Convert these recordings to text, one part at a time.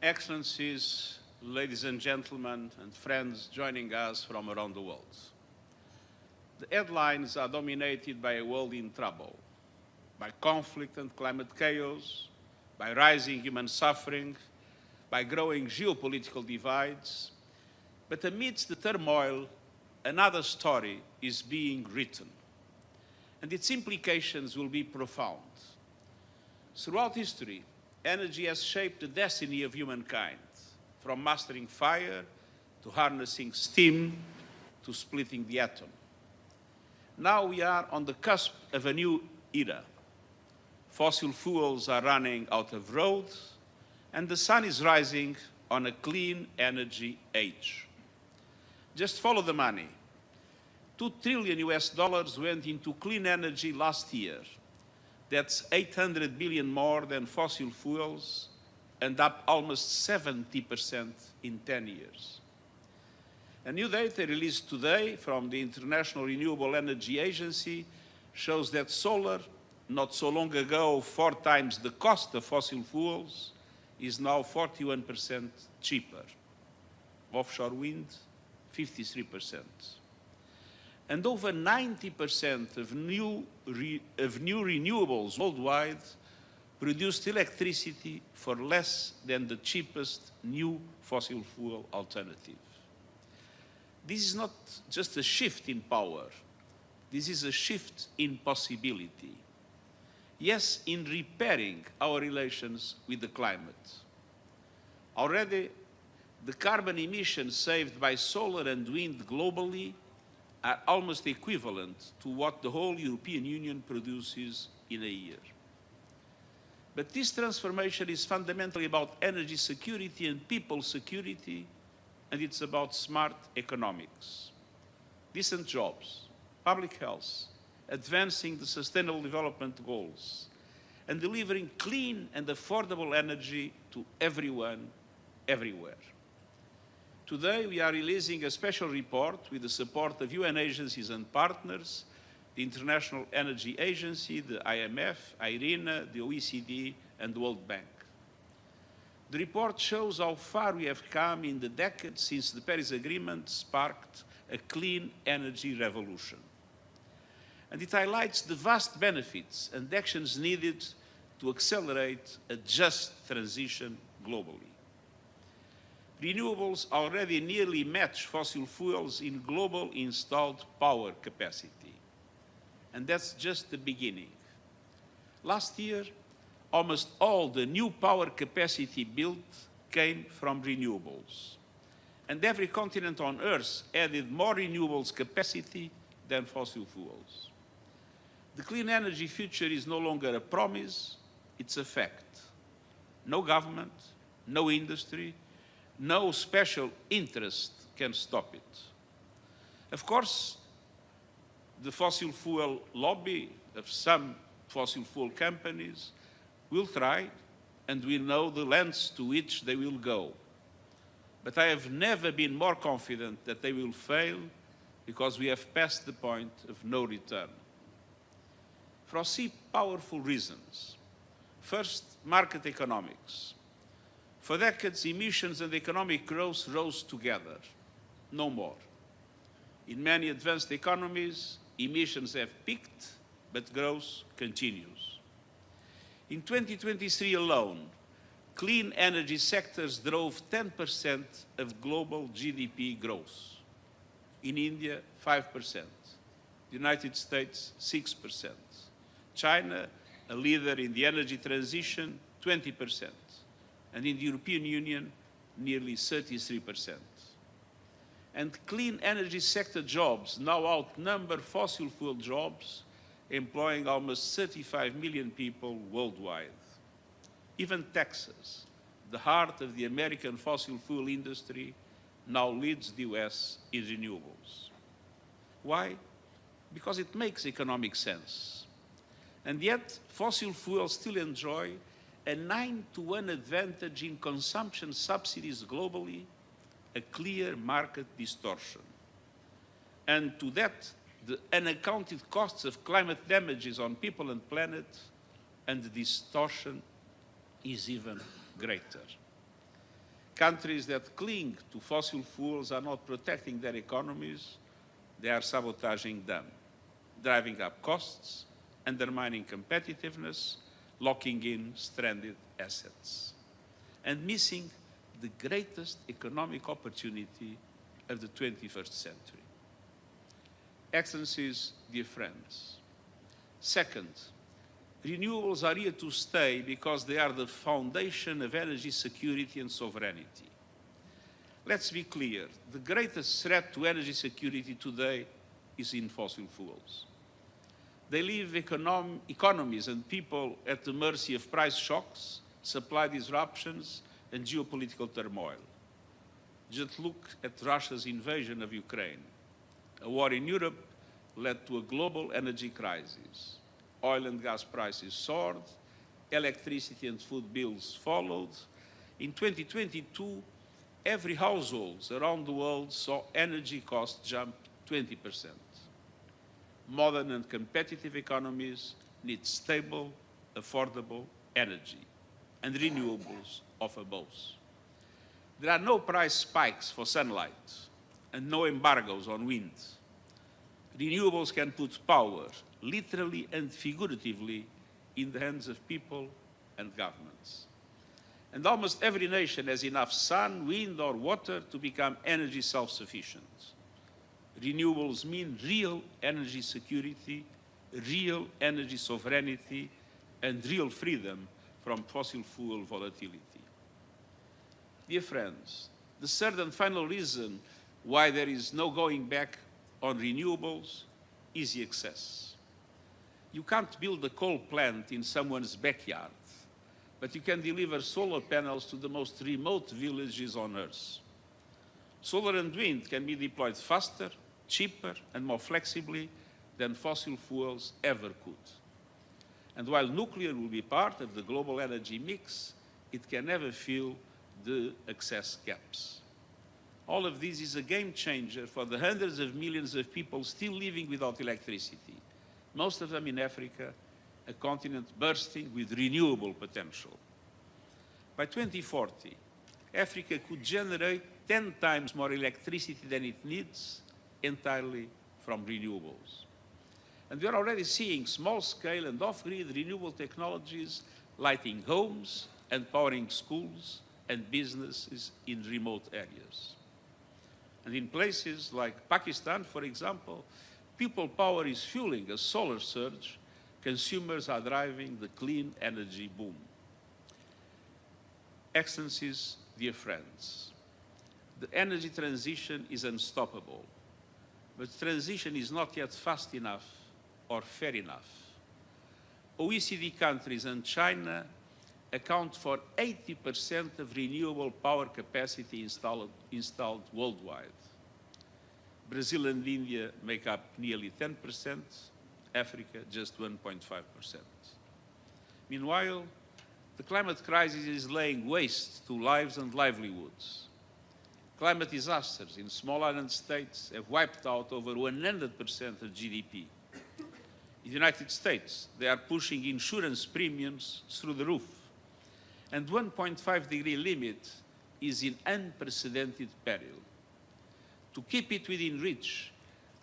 Excellencies, ladies and gentlemen, and friends joining us from around the world. The headlines are dominated by a world in trouble, by conflict and climate chaos, by rising human suffering, by growing geopolitical divides. But amidst the turmoil, another story is being written, and its implications will be profound. Throughout history, energy has shaped the destiny of humankind, from mastering fire to harnessing steam to splitting the atom. Now we are on the cusp of a new era. Fossil fuels are running out of road, and the sun is rising on a clean energy age. Just follow the money. $2 trillion went into clean energy last year. That's 800 billion more than fossil fuels and up almost 70% in 10 years. A new data released today from the International Renewable Energy Agency shows that solar, not so long ago 4 times the cost of fossil fuels, is now 41% cheaper. Offshore wind, 53%. And over 90% of new renewables worldwide produced electricity for less than the cheapest new fossil fuel alternative. This is not just a shift in power. This is a shift in possibility. Yes, in repairing our relations with the climate. Already, the carbon emissions saved by solar and wind globally are almost equivalent to what the whole European Union produces in a year. But this transformation is fundamentally about energy security and people security, and it's about smart economics. Decent jobs, public health, advancing the Sustainable Development Goals, and delivering clean and affordable energy to everyone, everywhere. Today, we are releasing a special report with the support of UN agencies and partners, the International Energy Agency, the IMF, IRENA, the OECD, and the World Bank. The report shows how far we have come in the decade since the Paris Agreement sparked a clean energy revolution. And it highlights the vast benefits and actions needed to accelerate a just transition globally. Renewables already nearly match fossil fuels in global installed power capacity. And that's just the beginning. Last year, almost all the new power capacity built came from renewables. And every continent on Earth added more renewables capacity than fossil fuels. The clean energy future is no longer a promise, it's a fact. No government, no industry, no special interest can stop it. Of course, the fossil fuel lobby of some fossil fuel companies will try, and we know the lengths to which they will go. But I have never been more confident that they will fail because we have passed the point of no return. For 3 powerful reasons. First, market economics. For decades, emissions and economic growth rose together, no more. In many advanced economies, emissions have peaked, but growth continues. In 2023 alone, clean energy sectors drove 10% of global GDP growth. In India, 5%. The United States, 6%. China, a leader in the energy transition, 20%. And in the European Union, nearly 33%. And clean energy sector jobs now outnumber fossil fuel jobs, employing almost 35 million people worldwide. Even Texas, the heart of the American fossil fuel industry, now leads the US in renewables. Why? Because it makes economic sense. And yet, fossil fuels still enjoy a 9-to-1 advantage in consumption subsidies globally, a clear market distortion. And to that, the unaccounted costs of climate damages on people and planet, and the distortion is even greater. Countries that cling to fossil fuels are not protecting their economies, they are sabotaging them, driving up costs, undermining competitiveness, locking in stranded assets, and missing the greatest economic opportunity of the 21st century. Excellencies, dear friends. Second, renewables are here to stay because they are the foundation of energy security and sovereignty. Let's be clear, the greatest threat to energy security today is in fossil fuels. They leave economies and people at the mercy of price shocks, supply disruptions, and geopolitical turmoil. Just look at Russia's invasion of Ukraine. A war in Europe led to a global energy crisis. Oil and gas prices soared, electricity and food bills followed. In 2022, every household around the world saw energy costs jump 20%. Modern and competitive economies need stable, affordable energy, and renewables offer both. There are no price spikes for sunlight and no embargoes on wind. Renewables can put power, literally and figuratively, in the hands of people and governments. And almost every nation has enough sun, wind, or water to become energy self-sufficient. Renewables mean real energy security, real energy sovereignty, and real freedom from fossil fuel volatility. Dear friends, the third and final reason why there is no going back on renewables is the excess. You can't build a coal plant in someone's backyard, but you can deliver solar panels to the most remote villages on Earth. Solar and wind can be deployed faster, cheaper, and more flexibly than fossil fuels ever could. And while nuclear will be part of the global energy mix, it can never fill the access gaps. All of this is a game changer for the hundreds of millions of people still living without electricity, most of them in Africa, a continent bursting with renewable potential. By 2040, Africa could generate 10 times more electricity than it needs entirely from renewables. And we are already seeing small-scale and off-grid renewable technologies lighting homes and powering schools and businesses in remote areas. And in places like Pakistan, for example, people power is fueling a solar surge. Consumers are driving the clean energy boom. Excellencies, dear friends, the energy transition is unstoppable, but transition is not yet fast enough or fair enough. OECD countries and China account for 80% of renewable power capacity installed worldwide. Brazil and India make up nearly 10%, Africa just 1.5%. Meanwhile, the climate crisis is laying waste to lives and livelihoods. Climate disasters in small island states have wiped out over 100% of GDP. In the United States, they are pushing insurance premiums through the roof. And 1.5-degree limit is in unprecedented peril. To keep it within reach,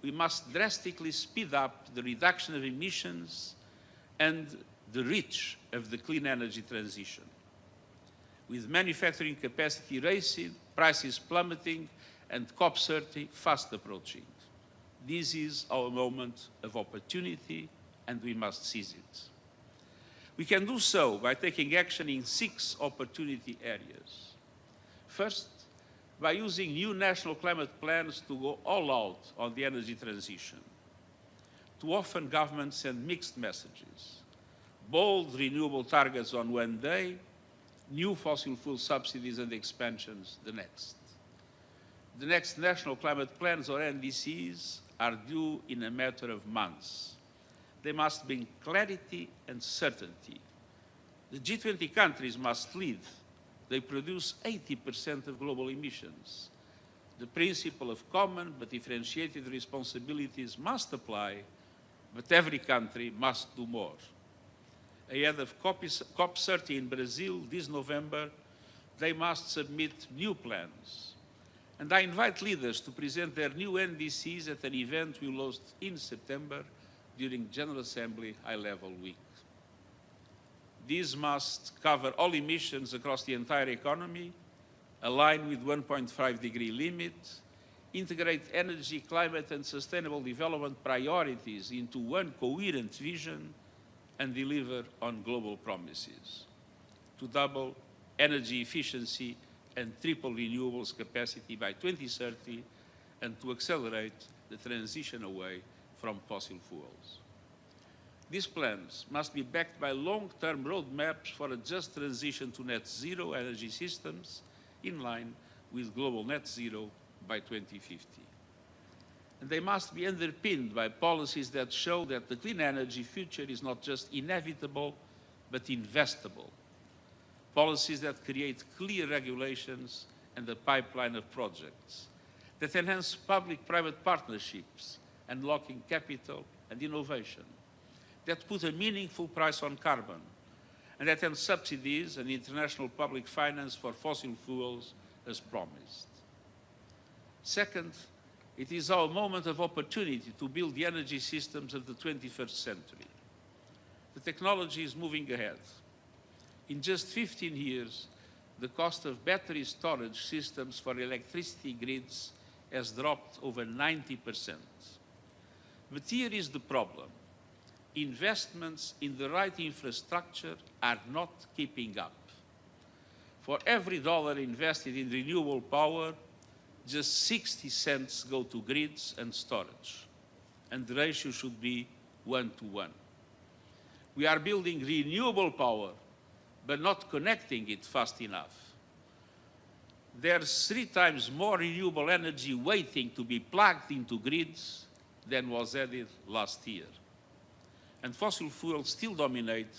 we must drastically speed up the reduction of emissions and the reach of the clean energy transition. With manufacturing capacity racing, prices plummeting, and COP30 fast approaching. This is our moment of opportunity, and we must seize it. We can do so by taking action in 6 opportunity areas. First, by using new national climate plans to go all out on the energy transition. Too often, governments send mixed messages. Bold renewable targets on one day, new fossil fuel subsidies and expansions the next. The next national climate plans, or NDCs, are due in a matter of months. They must bring clarity and certainty. The G20 countries must lead. They produce 80% of global emissions. The principle of common but differentiated responsibilities must apply, but every country must do more. Ahead of COP30 in Brazil this November, they must submit new plans. And I invite leaders to present their new NDCs at an event we will host in September during General Assembly High-Level Week. These must cover all emissions across the entire economy, align with 1.5-degree limit, integrate energy, climate, and sustainable development priorities into one coherent vision, and deliver on global promises to double energy efficiency and triple renewables capacity by 2030, and to accelerate the transition away from fossil fuels. These plans must be backed by long-term roadmaps for a just transition to net zero energy systems in line with global net zero by 2050. And they must be underpinned by policies that show that the clean energy future is not just inevitable, but investable. Policies that create clear regulations and a pipeline of projects, that enhance public-private partnerships, unlocking capital and innovation, that put a meaningful price on carbon, and that end subsidies and international public finance for fossil fuels as promised. Second, it is our moment of opportunity to build the energy systems of the 21st century. The technology is moving ahead. In just 15 years, the cost of battery storage systems for electricity grids has dropped over 90%. But here is the problem. Investments in the right infrastructure are not keeping up. For every dollar invested in renewable power, just 60 cents go to grids and storage, and the ratio should be 1-to-1. We are building renewable power, but not connecting it fast enough. There's 3 times more renewable energy waiting to be plugged into grids than was added last year. And fossil fuels still dominate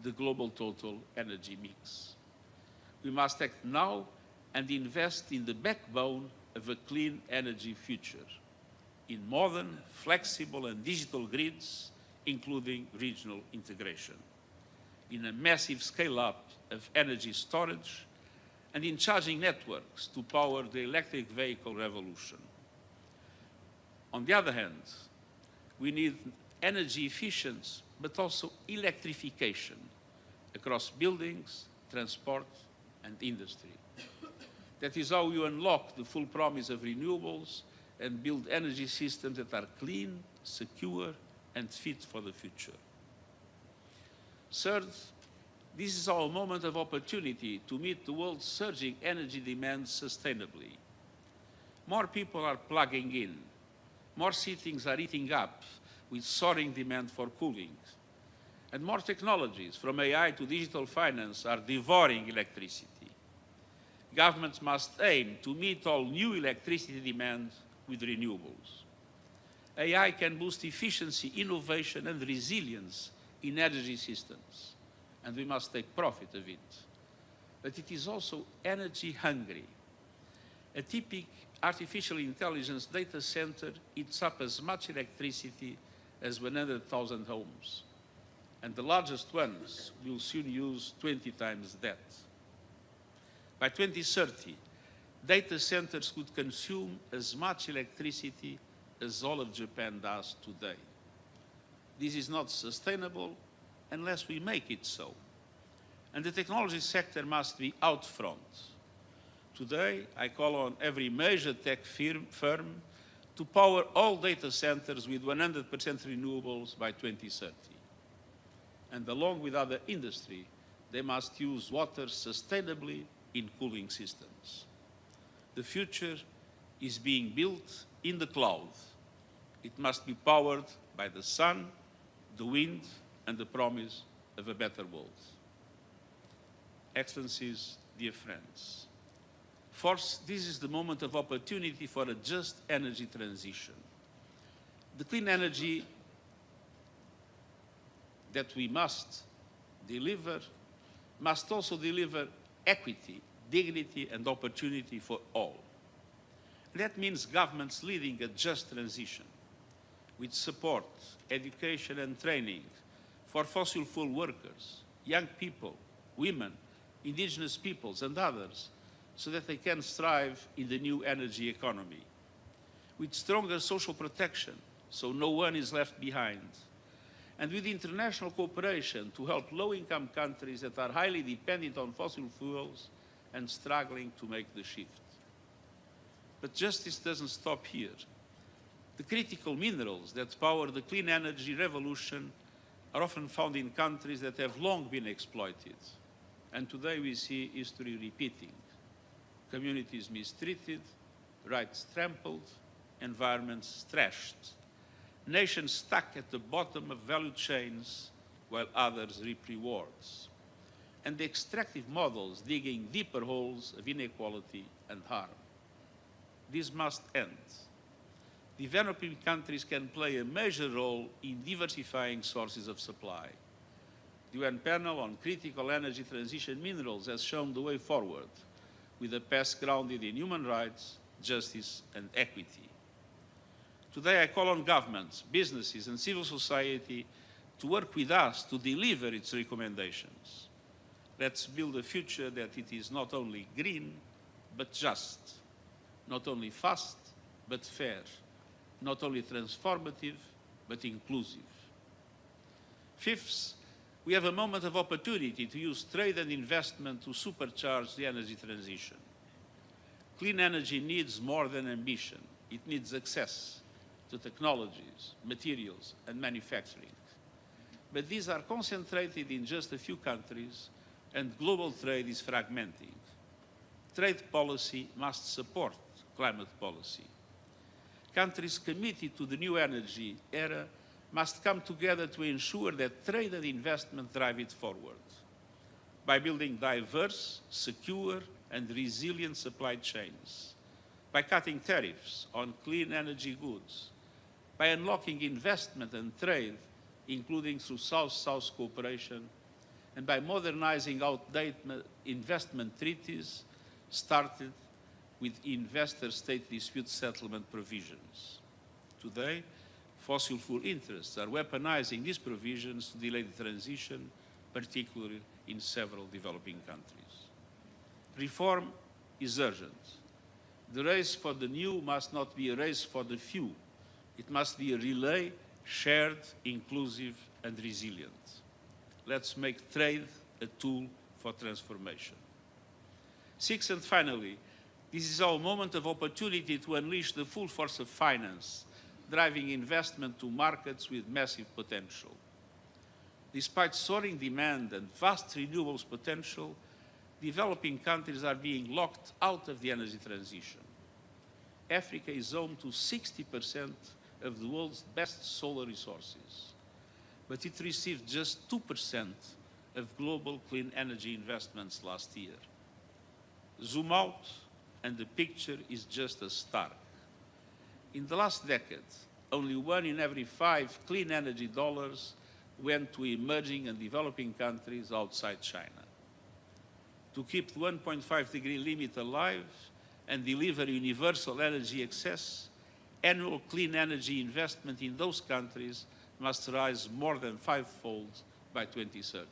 the global total energy mix. We must act now and invest in the backbone of a clean energy future, in modern, flexible, and digital grids, including regional integration, in a massive scale-up of energy storage, and in charging networks to power the electric vehicle revolution. On the other hand, we need energy efficiency, but also electrification across buildings, transport, and industry. That is how you unlock the full promise of renewables and build energy systems that are clean, secure, and fit for the future. Third, this is our moment of opportunity to meet the world's surging energy demand sustainably. More people are plugging in. More cities are eating up with soaring demand for cooling. And more technologies, from AI to digital finance, are devouring electricity. Governments must aim to meet all new electricity demand with renewables. AI can boost efficiency, innovation, and resilience in energy systems, and we must take profit of it. But it is also energy hungry. A typical artificial intelligence data center eats up as much electricity as 100,000 homes, and the largest ones will soon use 20 times that. By 2030, data centers could consume as much electricity as all of Japan does today. This is not sustainable unless we make it so. And the technology sector must be out front. Today, I call on every major tech firm to power all data centers with 100% renewables by 2030. And along with other industry, they must use water sustainably in cooling systems. The future is being built in the cloud. It must be powered by the sun, the wind, and the promise of a better world. Excellencies, dear friends, first, this is the moment of opportunity for a just energy transition. The clean energy that we must deliver must also deliver equity, dignity, and opportunity for all. That means governments leading a just transition with support, education, and training for fossil fuel workers, young people, women, indigenous peoples and others, so that they can thrive in the new energy economy. With stronger social protection, so no one is left behind. And with international cooperation to help low-income countries that are highly dependent on fossil fuels and struggling to make the shift. But justice doesn't stop here. The critical minerals that power the clean energy revolution are often found in countries that have long been exploited. And today we see history repeating. Communities mistreated, rights trampled, environments trashed. Nations stuck at the bottom of value chains while others reap rewards. And the extractive models digging deeper holes of inequality and harm. This must end. Developing countries can play a major role in diversifying sources of supply. The UN panel on critical energy transition minerals has shown the way forward, with a path grounded in human rights, justice, and equity. Today I call on governments, businesses, and civil society to work with us to deliver its recommendations. Let's build a future that it is not only green, but just, not only fast, but fair, not only transformative, but inclusive. Fifth, we have a moment of opportunity to use trade and investment to supercharge the energy transition. Clean energy needs more than ambition. It needs access to technologies, materials, and manufacturing. But these are concentrated in just a few countries, and global trade is fragmenting. Trade policy must support climate policy. Countries committed to the new energy era must come together to ensure that trade and investment drive it forward. By building diverse, secure, and resilient supply chains, by cutting tariffs on clean energy goods, by unlocking investment and trade, including through South-South cooperation, and by modernizing outdated investment treaties started with investor-state dispute settlement provisions. Today, fossil fuel interests are weaponizing these provisions to delay the transition, particularly in several developing countries. Reform is urgent. The race for the new must not be a race for the few. It must be a relay, shared, inclusive, and resilient. Let's make trade a tool for transformation. Sixth and finally, this is our moment of opportunity to unleash the full force of finance, driving investment to markets with massive potential. Despite soaring demand and vast renewables potential, developing countries are being locked out of the energy transition. Africa is home to 60% of the world's best solar resources, but it received just 2% of global clean energy investments last year. Zoom out, and the picture is just as stark. In the last decade, only 1 in every 5 clean energy dollars went to emerging and developing countries outside China. To keep the 1.5-degree limit alive and deliver universal energy access, annual clean energy investment in those countries must rise more than 5-fold by 2030.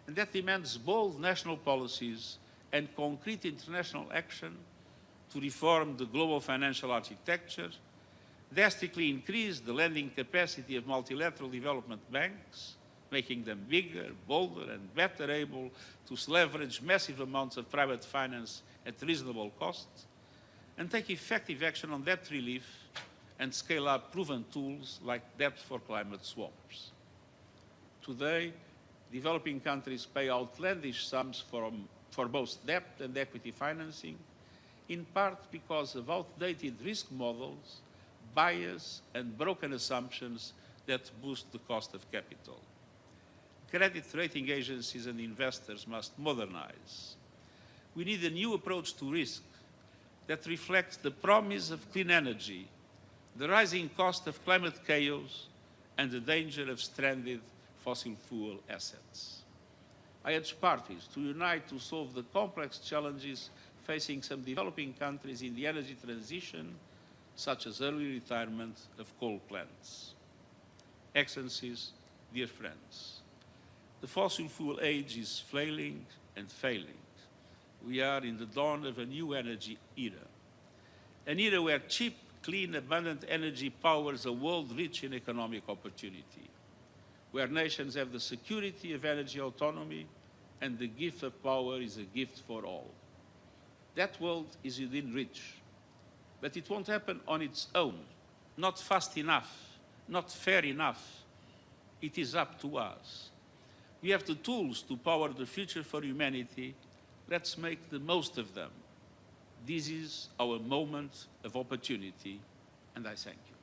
And that demands bold national policies and concrete international action to reform the global financial architecture, drastically increase the lending capacity of multilateral development banks, making them bigger, bolder, and better able to leverage massive amounts of private finance at reasonable cost, and take effective action on debt relief and scale up proven tools like debt for climate swaps. Today, developing countries pay outlandish sums for both debt and equity financing, in part because of outdated risk models, bias, and broken assumptions that boost the cost of capital. Credit rating agencies and investors must modernize. We need a new approach to risk that reflects the promise of clean energy, the rising cost of climate chaos, and the danger of stranded fossil fuel assets. I urge parties to unite to solve the complex challenges facing some developing countries in the energy transition, such as early retirement of coal plants. Excellencies, dear friends, the fossil fuel age is flailing, and failings. We are in the dawn of a new energy era, an era where cheap, clean, abundant energy powers a world rich in economic opportunity, where nations have the security of energy autonomy and the gift of power is a gift for all. That world is within reach, but it won't happen on its own, not fast enough, not fair enough. It is up to us. We have the tools to power the future for humanity. Let's make the most of them. This is our moment of opportunity, and I thank you.